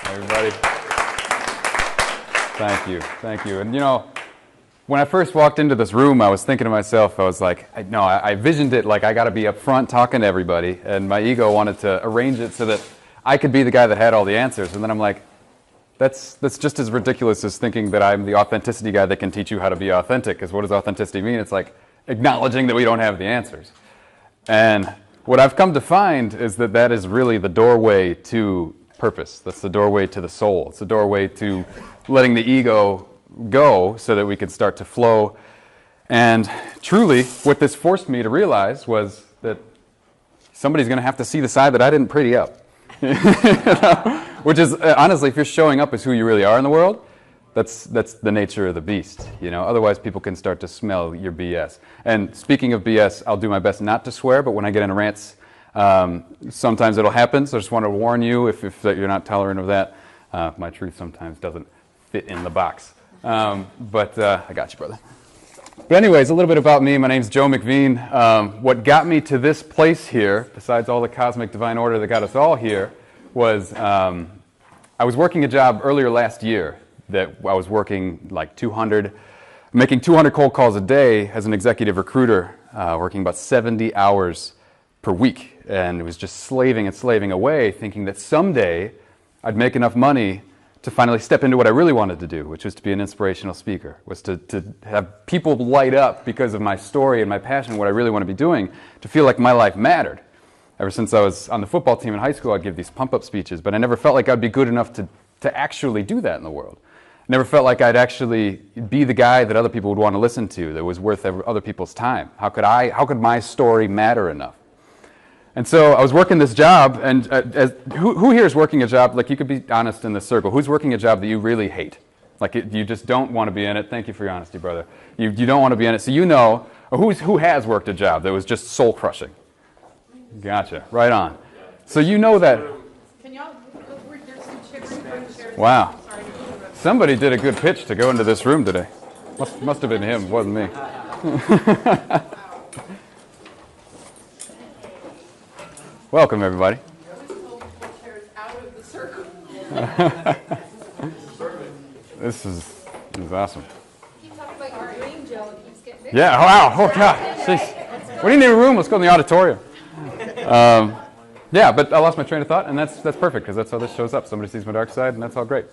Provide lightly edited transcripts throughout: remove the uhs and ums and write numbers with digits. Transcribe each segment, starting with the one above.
Everybody. Thank you. And you know, when I first walked into this room, I was thinking to myself, I was like, I visioned it like I got to be up front talking to everybody, and my ego wanted to arrange it so that I could be the guy that had all the answers. And then I'm like, that's just as ridiculous as thinking that I'm the authenticity guy that can teach you how to be authentic, because what does authenticity mean? It's like acknowledging that we don't have the answers. And what I've come to find is that that is really the doorway to purpose. That's the doorway to the soul. It's the doorway to letting the ego go so that we can start to flow. And truly, what this forced me to realize was that somebody's going to have to see the side that I didn't pretty up. Which is, honestly, if you're showing up as who you really are in the world, that's the nature of the beast. You know, otherwise people can start to smell your BS. And speaking of BS, I'll do my best not to swear, but when I get into rants, sometimes it'll happen. So I just want to warn you if you're not tolerant of that. My truth sometimes doesn't fit in the box. But I got you, brother. But anyways, a little bit about me. My name's Joe McVean. What got me to this place here, besides all the cosmic divine order that got us all here, was I was working a job earlier last year that I was working like making 200 cold calls a day as an executive recruiter, working about 70 hours per week. And it was just slaving and slaving away, thinking that someday I'd make enough money to finally step into what I really wanted to do, which was to be an inspirational speaker, was to have people light up because of my story and my passion, what I really want to be doing, to feel like my life mattered. Ever since I was on the football team in high school, I'd give these pump-up speeches, but I never felt like I'd be good enough to actually do that in the world. I never felt like I'd actually be the guy that other people would want to listen to, that was worth other people's time. How could my story matter enough? And so I was working this job, and who here is working a job, like you could be honest in this circle, who's working a job that you really hate? Like you just don't want to be in it. Thank you for your honesty, brother. You don't want to be in it, so you know, or who has worked a job that was just soul-crushing? Gotcha. Right on. So you know that. Can y'all, there's some chairs. Wow. Somebody did a good pitch to go into this room today. Must have been him, wasn't me. Welcome, everybody. This is awesome. Yeah, wow. Oh, God. Jeez. We didn't need a room. Let's go in the auditorium. Yeah, but I lost my train of thought, and that's perfect, because that's how this shows up. Somebody sees my dark side, and that's all great.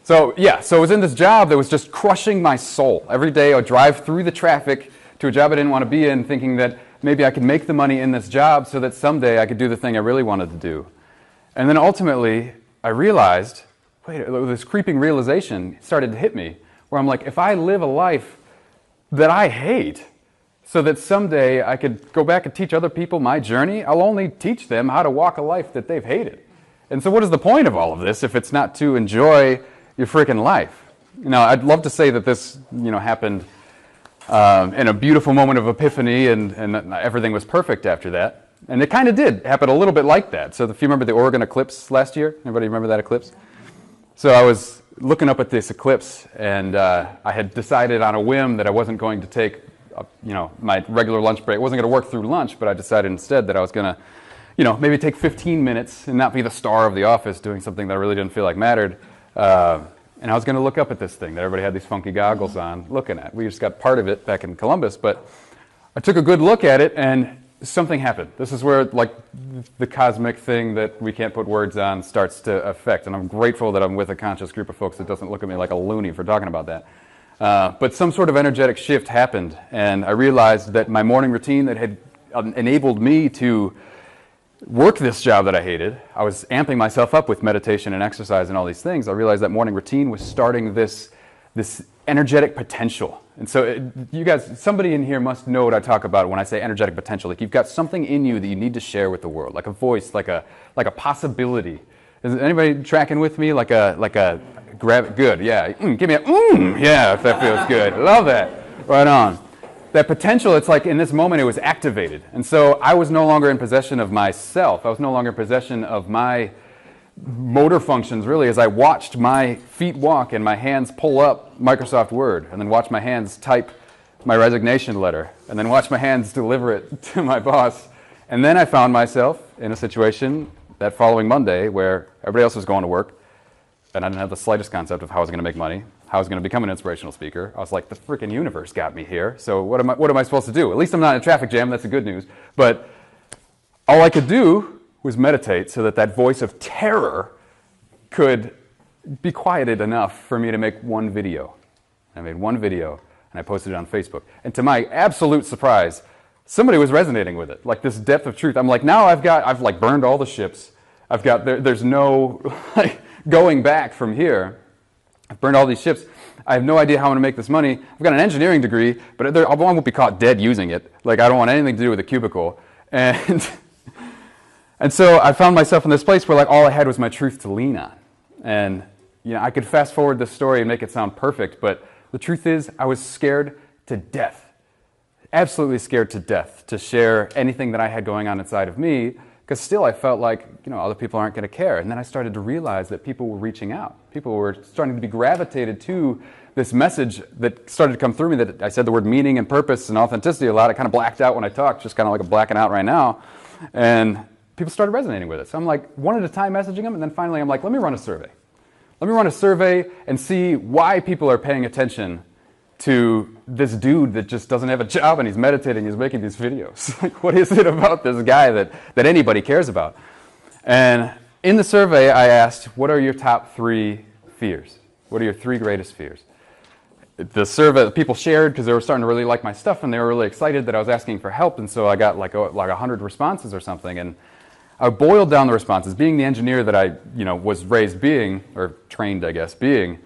So, yeah, so I was in this job that was just crushing my soul. Every day I would drive through the traffic to a job I didn't want to be in, thinking that maybe I could make the money in this job so that someday I could do the thing I really wanted to do. And then ultimately, I realized, this creeping realization started to hit me, where I'm like, if I live a life that I hate, so that someday I could go back and teach other people my journey, I'll only teach them how to walk a life that they've hated. And so what is the point of all of this if it's not to enjoy your freaking life? You know, I'd love to say that this, happened in a beautiful moment of epiphany and everything was perfect after that. And it kind of did happen a little bit like that. So if you remember the Oregon eclipse last year, anybody remember that eclipse? So I was looking up at this eclipse, and I had decided on a whim that I wasn't going to take my regular lunch break. I wasn't going to work through lunch, but I decided instead that I was going to, maybe take 15 minutes and not be the star of the office doing something that I really didn't feel like mattered. And I was going to look up at this thing that everybody had these funky goggles on looking at. We just got part of it back in Columbus, but I took a good look at it, and something happened. This is where, like, the cosmic thing that we can't put words on starts to affect. And I'm grateful that I'm with a conscious group of folks that doesn't look at me like a loony for talking about that. But some sort of energetic shift happened, and I realized that my morning routine that had enabled me to work this job that I hated, I was amping myself up with meditation and exercise and all these things. I realized that morning routine was starting this energetic potential. And so you guys, somebody in here must know what I talk about when I say energetic potential. Like you've got something in you that you need to share with the world, like a voice, like a possibility. Is anybody tracking with me? Like a good, yeah. Give me a yeah, if that feels good. Love that. Right on. That potential, it's like in this moment it was activated. And so I was no longer in possession of myself. I was no longer in possession of my motor functions, really, as I watched my feet walk and my hands pull up Microsoft Word, and then watch my hands type my resignation letter, and then watch my hands deliver it to my boss. And then I found myself in a situation that following Monday where everybody else was going to work, and I didn't have the slightest concept of how I was going to make money, how I was going to become an inspirational speaker. I was like, the freaking universe got me here, so what am I supposed to do? At least I'm not in a traffic jam, that's the good news. But all I could do was meditate so that that voice of terror could be quieted enough for me to make one video. I made one video, and I posted it on Facebook. And to my absolute surprise, somebody was resonating with it, like this depth of truth. I'm like, now I've like burned all the ships. I've got, there's no like going back from here. I've burned all these ships. I have no idea how I'm going to make this money. I've got an engineering degree, but I won't be caught dead using it. Like, I don't want anything to do with a cubicle. And so I found myself in this place where like all I had was my truth to lean on. And I could fast forward this story and make it sound perfect, but the truth is I was scared to death. Absolutely scared to death to share anything that I had going on inside of me, because still I felt like, other people aren't going to care. And then I started to realize that people were reaching out. People were starting to be gravitated to this message that started to come through me, that I said the word meaning and purpose and authenticity a lot. I kind of blacked out when I talked, just kind of like I'm blacking out right now. And people started resonating with it. So I'm like, one at a time messaging them, and then finally I'm like, let me run a survey. Let me run a survey and see why people are paying attention to this dude that just doesn't have a job and he's meditating, he's making these videos. Like, what is it about this guy that anybody cares about? And in the survey, I asked, what are your top 3 fears? What are your 3 greatest fears? The survey, people shared because they were starting to really like my stuff, and they were really excited that I was asking for help, and so I got like 100 responses or something. And I boiled down the responses. Being the engineer that I was raised being, or trained, I guess, being,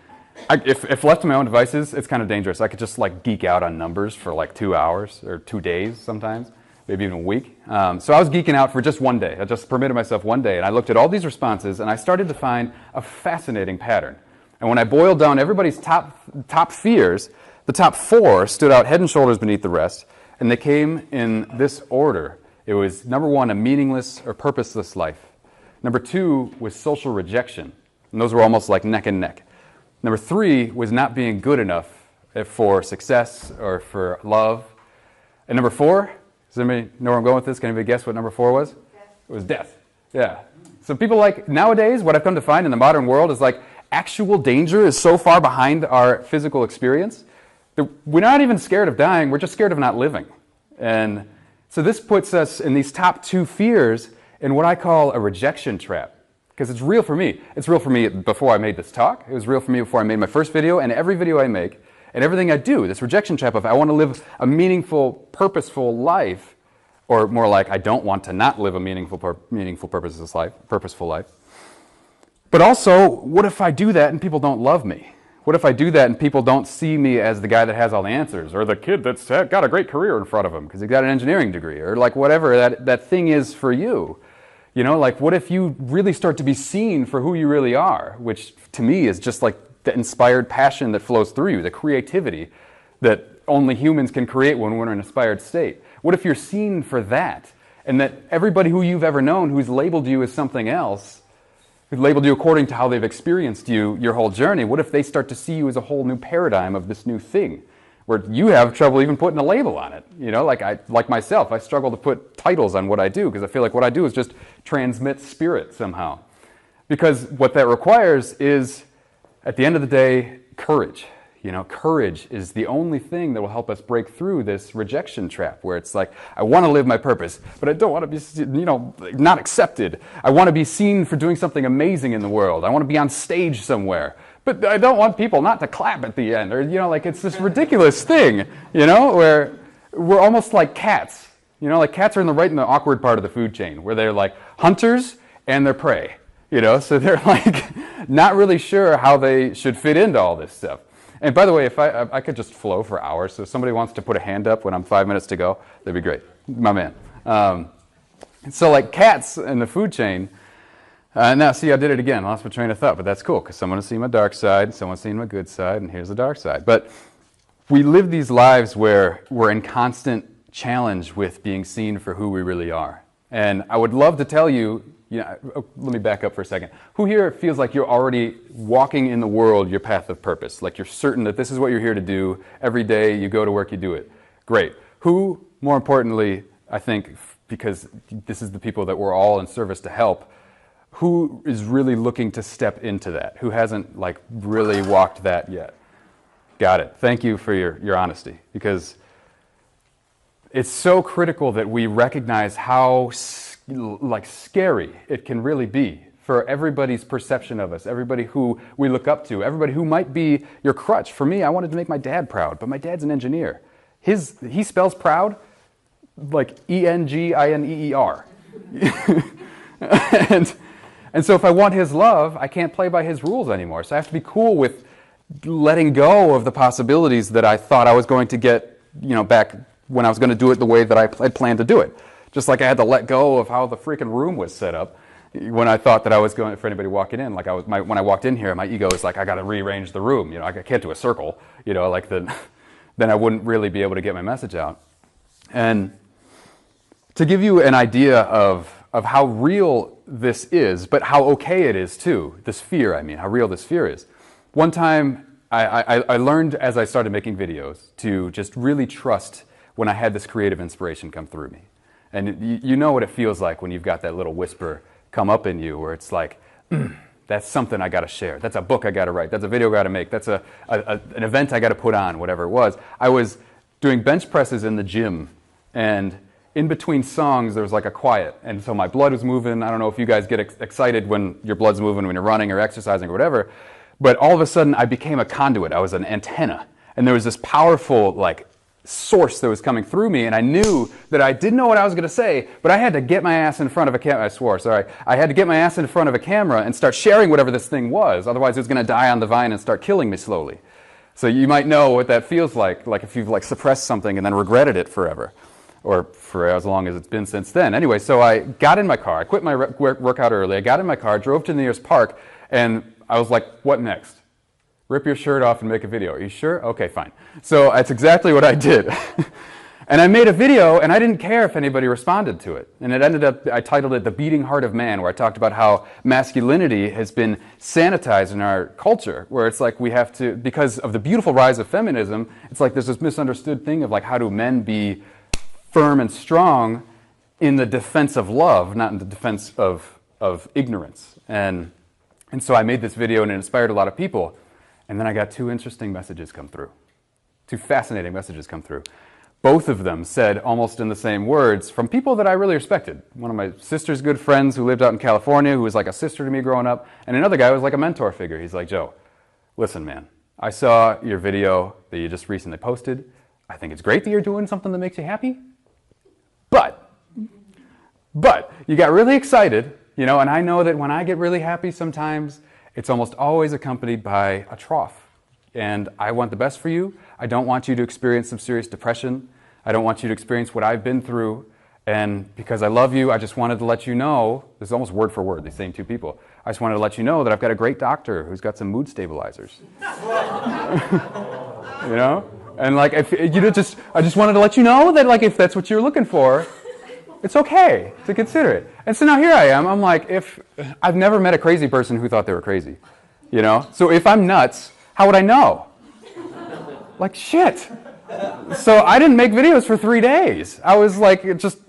if left to my own devices, it's kind of dangerous. I could just like geek out on numbers for like 2 hours or 2 days sometimes, maybe even a week. So I was geeking out for just one day. I just permitted myself one day, and I looked at all these responses, and I started to find a fascinating pattern. And when I boiled down everybody's top fears, the top 4 stood out head and shoulders beneath the rest, and they came in this order. It was, number 1, a meaningless or purposeless life. Number 2 was social rejection, and those were almost like neck and neck. Number 3 was not being good enough for success or for love. And number 4, does anybody know where I'm going with this? Can anybody guess what number 4 was? Death. It was death. Yeah. So people like, nowadays, what I've come to find in the modern world is like, actual danger is so far behind our physical experience that we're not even scared of dying, we're just scared of not living. And so this puts us in these top 2 fears in what I call a rejection trap. Because it's real for me. It's real for me before I made this talk. It was real for me before I made my first video, and every video I make, and everything I do, this rejection trap of I want to live a meaningful, purposeful life, or more like I don't want to not live a meaningful, purposeful life. But also, what if I do that and people don't love me? What if I do that and people don't see me as the guy that has all the answers, or the kid that's got a great career in front of him because he got an engineering degree, or like whatever that thing is for you? Like what if you really start to be seen for who you really are, which to me is just like the inspired passion that flows through you, the creativity that only humans can create when we're in an inspired state. What if you're seen for that, and that everybody who you've ever known who's labeled you as something else, who's labeled you according to how they've experienced you your whole journey, what if they start to see you as a whole new paradigm of this new thing? Where you have trouble even putting a label on it. Like myself, I struggle to put titles on what I do because I feel like what I do is just transmit spirit somehow. Because what that requires is, at the end of the day, courage. Courage is the only thing that will help us break through this rejection trap where it's like, I want to live my purpose, but I don't want to be, not accepted. I want to be seen for doing something amazing in the world. I want to be on stage somewhere. But I don't want people not to clap at the end, or it's this ridiculous thing, where we're almost like cats. Like cats are in the awkward part of the food chain, where they're like hunters and they're prey. So they're like not really sure how they should fit into all this stuff. And by the way, if I could just flow for hours, so if somebody wants to put a hand up when I'm 5 minutes to go, that'd be great, my man. So like cats in the food chain. Now, see, I did it again. I lost my train of thought, but that's cool because someone has seen my dark side, someone's seen my good side, and here's the dark side. But we live these lives where we're in constant challenge with being seen for who we really are. And I would love to tell you, let me back up for a second. Who here feels like you're already walking in the world your path of purpose? Like you're certain that this is what you're here to do. Every day you go to work, you do it. Great. Who, more importantly, I think, because this is the people that we're all in service to help, who is really looking to step into that? Who hasn't like really walked that yet? Got it. Thank you for your honesty, because it's so critical that we recognize how like scary it can really be for everybody's perception of us, everybody who we look up to, everybody who might be your crutch. For me, I wanted to make my dad proud, but my dad's an engineer. He spells proud like E-N-G-I-N-E-E-R. And so if I want his love, I can't play by his rules anymore. So I have to be cool with letting go of the possibilities that I thought I was going to get, back when I was going to do it the way that I had planned to do it. Just like I had to let go of how the freaking room was set up when I thought that I was going, for anybody walking in, like when I walked in here, my ego is like, I got to rearrange the room. I can't do a circle, then I wouldn't really be able to get my message out. And to give you an idea of how real this is, but how okay it is too, this fear, how real this fear is. One time, I learned as I started making videos to just really trust when I had this creative inspiration come through me. And you know what it feels like when you've got that little whisper come up in you where it's like, that's something I got to share. That's a book I got to write. That's a video I got to make. That's an event I got to put on, whatever it was. I was doing bench presses in the gym, and in between songs, there was like a quiet. And so my blood was moving. I don't know if you guys get excited when your blood's moving when you're running or exercising or whatever. But all of a sudden, I became a conduit. I was an antenna. And there was this powerful source that was coming through me. And I knew that I didn't know what I was going to say, but I had to get my ass in front of a camera. I swore, sorry. I had to get my ass in front of a camera and start sharing whatever this thing was. Otherwise, it was going to die on the vine and start killing me slowly. So you might know what that feels like if you've suppressed something and then regretted it forever. Or for as long as it's been since then. Anyway, so I got in my car. I quit my workout early. I got in my car, drove to the nearest park, and I was like, what next? Rip your shirt off and make a video. Are you sure? Okay, fine. So that's exactly what I did. And I made a video, and I didn't care if anybody responded to it. And it ended up, I titled it The Beating Heart of Man, where I talked about how masculinity has been sanitized in our culture, where it's like we have to, because of the beautiful rise of feminism, it's like there's this misunderstood thing of how do men be firm and strong in the defense of love, not in the defense of ignorance. And so I made this video, and it inspired a lot of people. And then I got two interesting messages come through. Two fascinating messages come through. Both of them said almost in the same words from people that I really respected. One of my sister's good friends who lived out in California, who was like a sister to me growing up, and another guy who was like a mentor figure. He's like, Joe, listen, man, I saw your video that you just recently posted. I think it's great that you're doing something that makes you happy. But you got really excited, and I know that when I get really happy sometimes, it's almost always accompanied by a trough. And I want the best for you. I don't want you to experience some serious depression. I don't want you to experience what I've been through. And because I love you, I just wanted to let you know, this is almost word for word, these same two people. I just wanted to let you know that I've got a great doctor who's got some mood stabilizers. And I just wanted to let you know that if that's what you're looking for, it's okay to consider it. And so now here I am. I'm like, if I've never met a crazy person who thought they were crazy, So if I'm nuts, how would I know? Like shit. So I didn't make videos for 3 days. I was just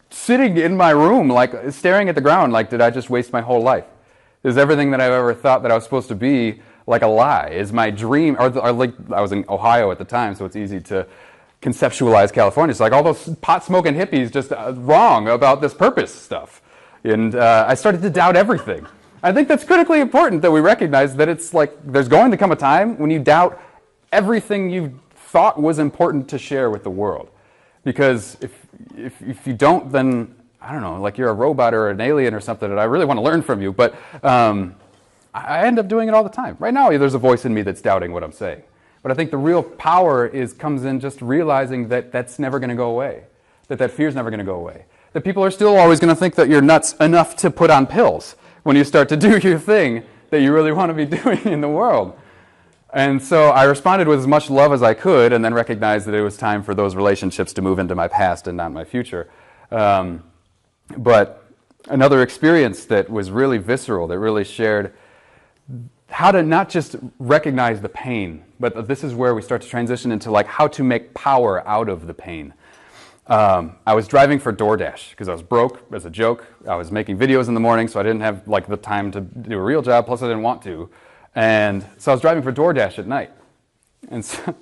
sitting in my room, staring at the ground. Did I just waste my whole life? Is everything that I've ever thought that I was supposed to be a lie? Is my dream, I was in Ohio at the time, so it's easy to conceptualize California. It's all those pot-smoking hippies just wrong about this purpose stuff. And I started to doubt everything. I think that's critically important that we recognize that it's there's going to come a time when you doubt everything you thought was important to share with the world. Because if you don't, then, I don't know, you're a robot or an alien or something, and I really want to learn from you. But I end up doing it all the time. Right now, there's a voice in me that's doubting what I'm saying. But I think the real power comes in just realizing that that's never going to go away, that fear's never going to go away, that people are still always going to think that you're nuts enough to put on pills when you start to do your thing that you really want to be doing in the world. And so I responded with as much love as I could, and then recognized that it was time for those relationships to move into my past and not my future. But another experience that was really visceral, that really shared how to not just recognize the pain, but this is where we start to transition into how to make power out of the pain. I was driving for DoorDash because I was broke as a joke. I was making videos in the morning, so I didn't have like the time to do a real job, plus I didn't want to. And so I was driving for DoorDash at night. And so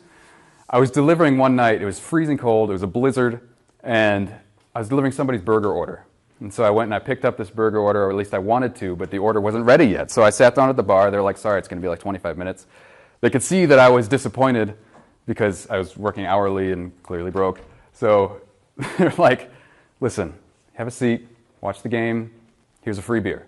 I was delivering one night. It was freezing cold. It was a blizzard. And I was delivering somebody's burger order. And so I went and I picked up this burger order, or at least I wanted to, but the order wasn't ready yet. So I sat down at the bar. They're like, sorry, it's going to be like 25 minutes. They could see that I was disappointed because I was working hourly and clearly broke. So they're like, listen, have a seat, watch the game, here's a free beer.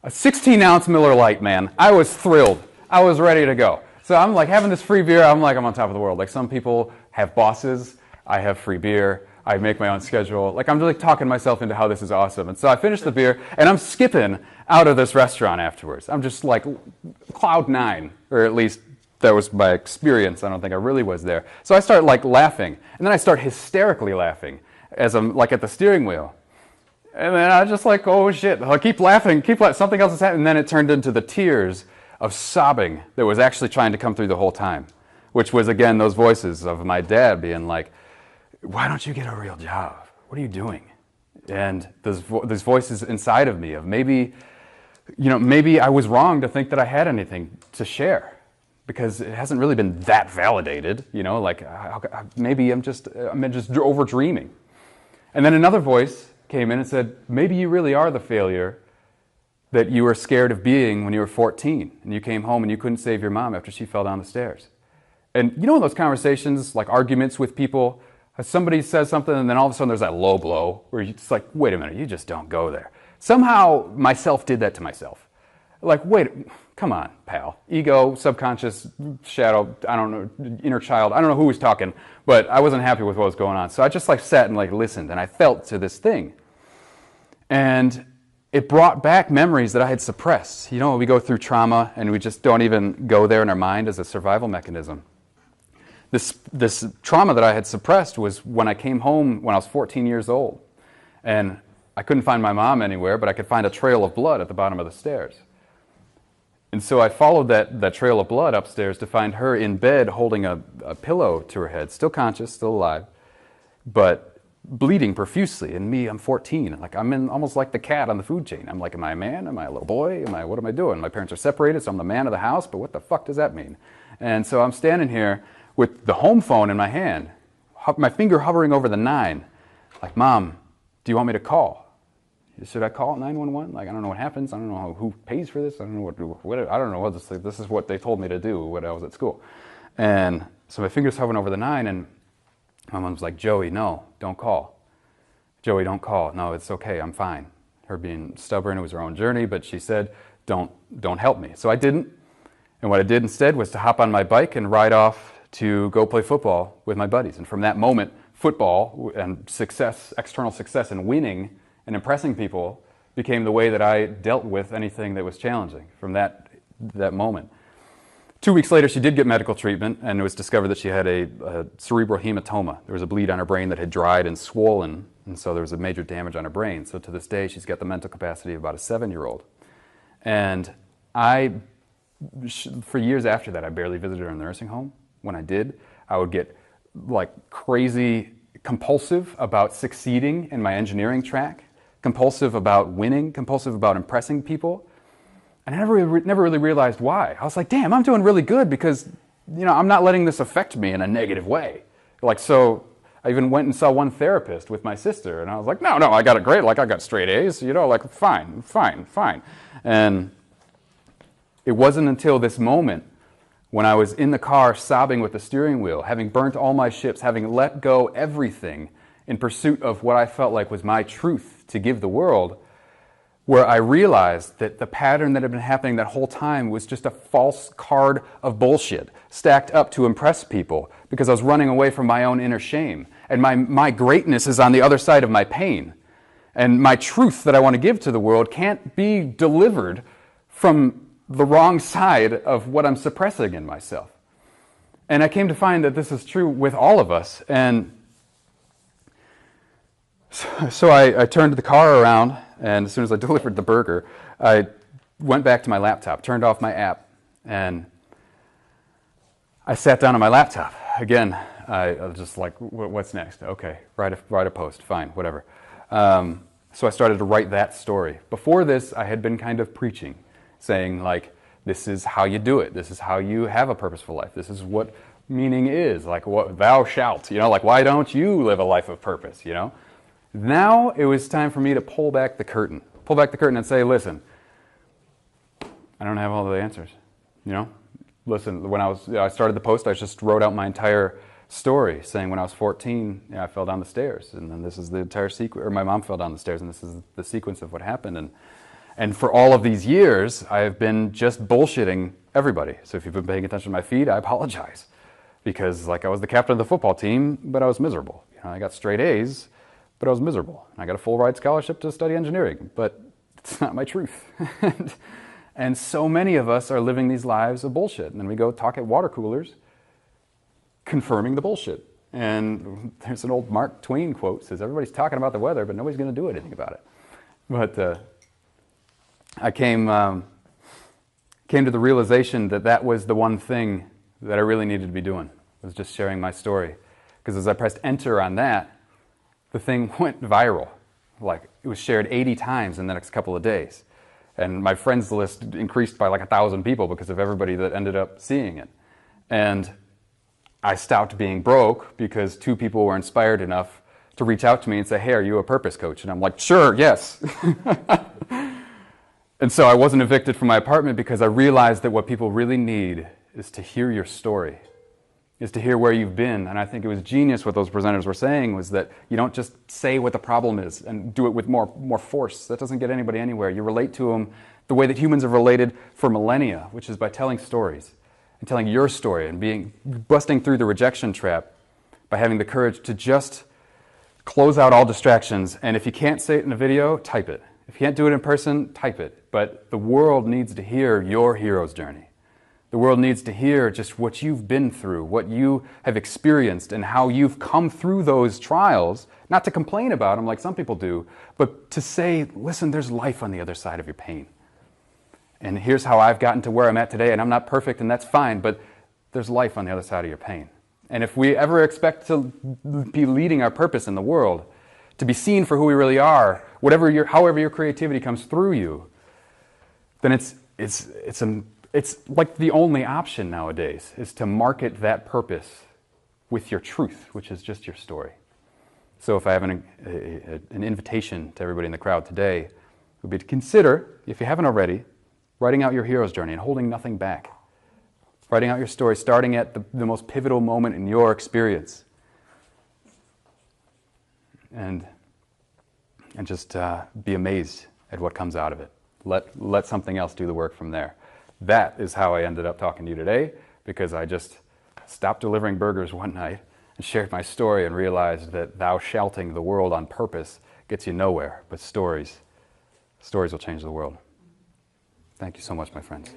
A 16-ounce Miller Lite, man. I was thrilled. I was ready to go. So I'm like having this free beer, I'm like I'm on top of the world. Like some people have bosses, I have free beer, I make my own schedule. Like I'm really talking myself into how this is awesome. And so I finished the beer and I'm skipping out of this restaurant afterwards. I'm just like cloud nine, or at least that was my experience. I don't think I really was there. So I start like laughing, and then I start hysterically laughing as I'm like at the steering wheel. And then I just like, oh shit, I keep laughing, something else is happening. And then it turned into the tears of sobbing that was actually trying to come through the whole time, which was again those voices of my dad being like, why don't you get a real job? What are you doing? And those voices inside of me of maybe I was wrong to think that I had anything to share, because it hasn't really been that validated, like maybe I'm just over dreaming. And then another voice came in and said, maybe you really are the failure that you were scared of being when you were 14 and you came home and you couldn't save your mom after she fell down the stairs. And in those conversations, like arguments with people, somebody says something and then all of a sudden there's that low blow where you're just like, wait a minute, you just don't go there. Somehow myself did that to myself. Like, wait, come on, pal. Ego, subconscious, shadow, I don't know, inner child, I don't know who was talking, but I wasn't happy with what was going on. So I just like sat and like listened, and I felt to this thing. And it brought back memories that I had suppressed. We go through trauma and we just don't even go there in our mind as a survival mechanism. This trauma that I had suppressed was when I came home when I was 14 years old. And I couldn't find my mom anywhere, but I could find a trail of blood at the bottom of the stairs. And so I followed that trail of blood upstairs to find her in bed holding a pillow to her head, still conscious, still alive, but bleeding profusely. And me, I'm 14. Like I'm almost like the cat on the food chain. I'm like, am I a man? Am I a little boy? What am I doing? My parents are separated, so I'm the man of the house, but what the fuck does that mean? And so I'm standing here with the home phone in my hand, my finger hovering over the 9, like, Mom, do you want me to call? Should I call 911? Like, I don't know what happens. I don't know who pays for this. I don't know what I don't know what this is what they told me to do when I was at school. And so my finger's hovering over the 9, and my mom's like, Joey, no, don't call. Joey, don't call. No, it's okay. I'm fine. Her being stubborn, it was her own journey, but she said, don't help me. So I didn't. And what I did instead was to hop on my bike and ride off to go play football with my buddies. And from that moment, football and success, external success and winning and impressing people became the way that I dealt with anything that was challenging from that moment. 2 weeks later, she did get medical treatment, and it was discovered that she had a cerebral hematoma. There was a bleed on her brain that had dried and swollen, and so there was a major damage on her brain. So to this day, she's got the mental capacity of about a 7-year-old. And for years after that, I barely visited her in the nursing home. When I did, I would get like crazy compulsive about succeeding in my engineering track, compulsive about winning, compulsive about impressing people. And I never really realized why. I was like, damn, I'm doing really good because, I'm not letting this affect me in a negative way. Like, so I even went and saw one therapist with my sister, and I was like, no, I got it great. Like, I got straight A's, like, fine. And it wasn't until this moment when I was in the car sobbing with the steering wheel, having burnt all my ships, having let go everything in pursuit of what I felt like was my truth to give the world, where I realized that the pattern that had been happening that whole time was just a false card of bullshit stacked up to impress people because I was running away from my own inner shame. And my greatness is on the other side of my pain. And my truth that I want to give to the world can't be delivered from the wrong side of what I'm suppressing in myself. And I came to find that this is true with all of us. And so I turned the car around, and as soon as I delivered the burger, I went back to my laptop, turned off my app, and I sat down on my laptop. Again, I was just like, what's next? Okay, write a post, fine, whatever. So I started to write that story. Before this, I had been kind of preaching, saying like, this is how you do it. This is how you have a purposeful life. This is what meaning is, like what thou shalt, like why don't you live a life of purpose, Now it was time for me to pull back the curtain and say, listen, I don't have all the answers, Listen, when I started the post, I just wrote out my entire story, saying when I was 14, I fell down the stairs, and then this is the entire sequence, or my mom fell down the stairs, and this is the sequence of what happened, and for all of these years, I have been just bullshitting everybody. So if you've been paying attention to my feed, I apologize. Because I was the captain of the football team, but I was miserable. I got straight A's, but I was miserable. I got a full ride scholarship to study engineering, but it's not my truth. And so many of us are living these lives of bullshit. And then we go talk at water coolers, confirming the bullshit. And there's an old Mark Twain quote, says, everybody's talking about the weather, but nobody's going to do anything about it. But I came to the realization that was the one thing that I really needed to be doing, was just sharing my story. Because as I pressed enter on that, the thing went viral. It was shared 80 times in the next couple of days. And my friends list increased by 1,000 people because of everybody that ended up seeing it. And I stopped being broke because 2 people were inspired enough to reach out to me and say, hey, are you a purpose coach? And I'm like, sure, yes. And so I wasn't evicted from my apartment because I realized that what people really need is to hear your story, is to hear where you've been. And I think it was genius what those presenters were saying, was that you don't just say what the problem is and do it with more force. That doesn't get anybody anywhere. You relate to them the way that humans have related for millennia, which is by telling stories and telling your story and busting through the rejection trap by having the courage to just close out all distractions. And if you can't say it in a video, type it. If you can't do it in person, type it. But the world needs to hear your hero's journey. The world needs to hear just what you've been through, what you have experienced, and how you've come through those trials, not to complain about them like some people do, but to say, listen, there's life on the other side of your pain. And here's how I've gotten to where I'm at today, and I'm not perfect, and that's fine, but there's life on the other side of your pain. And if we ever expect to be leading our purpose in the world, to be seen for who we really are, however your creativity comes through you, then it's like the only option nowadays is to market that purpose with your truth, which is just your story. So if I have an invitation to everybody in the crowd today, would be to consider, if you haven't already, writing out your hero's journey and holding nothing back. Writing out your story, starting at the most pivotal moment in your experience. And just be amazed at what comes out of it. Let something else do the work from there. That is how I ended up talking to you today, because I just stopped delivering burgers one night and shared my story and realized that thou shalting the world on purpose gets you nowhere, but stories will change the world. Thank you so much, my friends.